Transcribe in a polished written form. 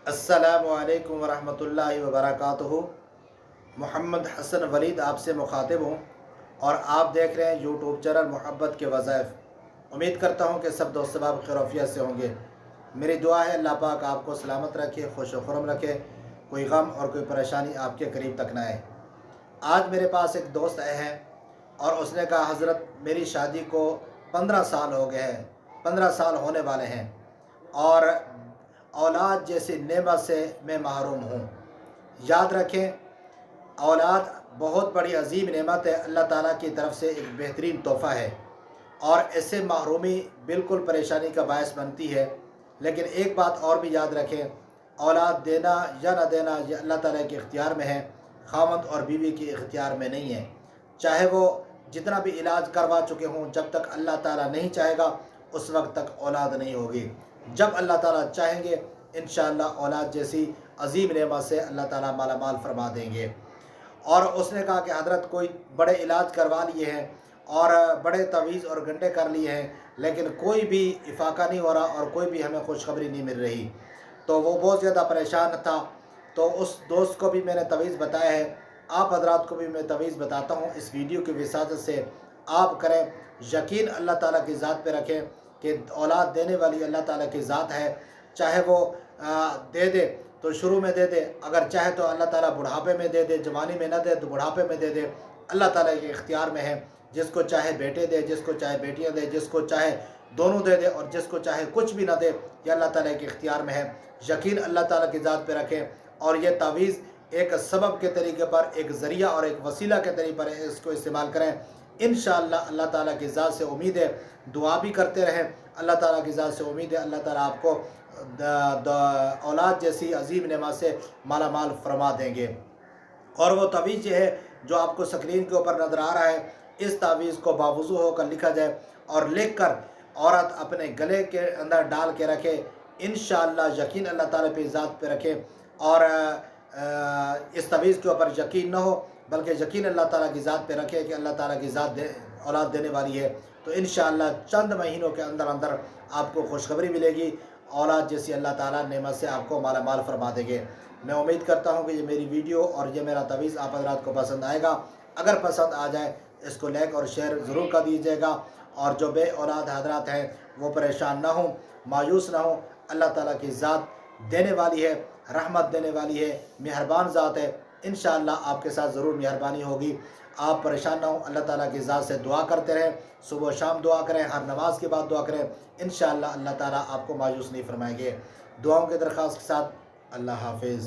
अस्सलामु अलैकुम वरहमतुल्लाहि वबरकातुहू। मोहम्मद हसन वलीद आपसे मुखातिब हूँ और आप देख रहे हैं यूट्यूब चैनल मोहब्बत के वज़ाइफ। उम्मीद करता हूँ कि सब दोस्त अहबाब खैरियत से होंगे। मेरी दुआ है अल्लाह पाक आपको सलामत रखे, खुश व खुर्म रखे, कोई गम और कोई परेशानी आपके करीब तक ना आए। आज मेरे पास एक दोस्त आए हैं और उसने कहा हज़रत मेरी शादी को 15 साल हो गए हैं, 15 साल होने वाले हैं और औलाद जैसी नेमत से मैं महरूम हूँ। याद रखें, औलाद बहुत बड़ी अजीम नेमत है, अल्लाह ताला की तरफ से एक बेहतरीन तोहफ़ा है और इससे महरूमी बिल्कुल परेशानी का बायस बनती है। लेकिन एक बात और भी याद रखें, औलाद देना या न देना ये अल्लाह ताला के इख्तियार में है, खामद और बीवी के इख्तियार में नहीं है। चाहे वो जितना भी इलाज करवा चुके हों, जब तक अल्लाह ताला नहीं चाहेगा उस वक्त तक औलाद नहीं होगी। जब अल्लाह ताला चाहेंगे इंशाअल्लाह औलाद जैसी अजीम नेमत से अल्लाह ताला माला माल फरमा देंगे। और उसने कहा कि हज़रत कोई बड़े इलाज करवा लिए हैं और बड़े तवीज़ और गंडे कर लिए हैं, लेकिन कोई भी इफाका नहीं हो रहा और कोई भी हमें खुशखबरी नहीं मिल रही। तो वो बहुत ज़्यादा परेशान था। तो उस दोस्त को भी मैंने तवीज़ बताया है, आप हजरात को भी मैं तवीज़ बताता हूँ। इस वीडियो की विसाजत से आप करें, यकीन अल्लाह ताला की ज़ात पे रखें कि औलाद देने वाली अल्लाह ताला की ज़ात है। चाहे वो दे दे तो शुरू में दे दे, अगर चाहे तो अल्लाह ताला बुढ़ापे में दे दे, जवानी में न दे तो बुढ़ापे में दे दे। अल्लाह ताला के इख्तियार में है, जिसको चाहे बेटे दे, जिसको चाहे बेटियां दे, जिसको चाहे दोनों दे दे और जिसको चाहे कुछ भी ना दे, ये अल्लाह ताला के इख्तियार में है। यकीन अल्लाह ताला की ज़ात पे रखें और ये तावीज़ एक सबब के तरीके पर, एक ज़रिया और एक वसीला के तरीके पर इसको इस्तेमाल करें। इंशाअल्लाह अल्लाह ताला की ज़ात से उम्मीद है, दुआ भी करते रहें। अल्लाह ताला की ज़ात से उम्मीद है अल्लाह ताला आपको औलाद जैसी अजीम नेमत से माला माल फरमा देंगे। और वो तवीज़ जो है जो आपको स्क्रीन के ऊपर नज़र आ रहा है, इस तावीज़ को बावुज़ू होकर लिखा जाए और लिख कर औरत अपने गले के अंदर डाल के रखे। इंशाअल्लाह यकीन अल्लाह ताला पे ज़ात पे रखे और इस तवीज़ के ऊपर यकीन न हो बल्कि यकीन अल्लाह ताला की ज़ात पे रखे कि अल्लाह ताला की ज़ात औलाद देने वाली है। तो इंशाअल्लाह चंद महीनों के अंदर अंदर आपको खुशखबरी मिलेगी, औलाद जैसी अल्लाह ताला नेमत से आपको माला माल फरमा देंगे। मैं उम्मीद करता हूँ कि ये मेरी वीडियो और ये मेरा तवीज़ आप हज़रात को पसंद आएगा। अगर पसंद आ जाए इसको लाइक और शेयर ज़रूर कर दीजिएगा और जो बे औलाद हज़रात हैं वो परेशान ना हों, मायूस ना हों। अल्लाह ताला की ज़ात देने वाली है, रहमत देने वाली है, मेहरबान ज़ात है। इंशाअल्लाह आपके साथ ज़रूर मेहरबानी होगी। आप परेशान ना हो, अल्लाह ताला की ज़ात से दुआ करते रहें, सुबह शाम दुआ करें, हर नमाज के बाद दुआ करें। इंशाअल्लाह अल्लाह ताला आपको मायूस नहीं फरमाएंगे। दुआओं की दरख्वास्त के साथ अल्लाह हाफिज़।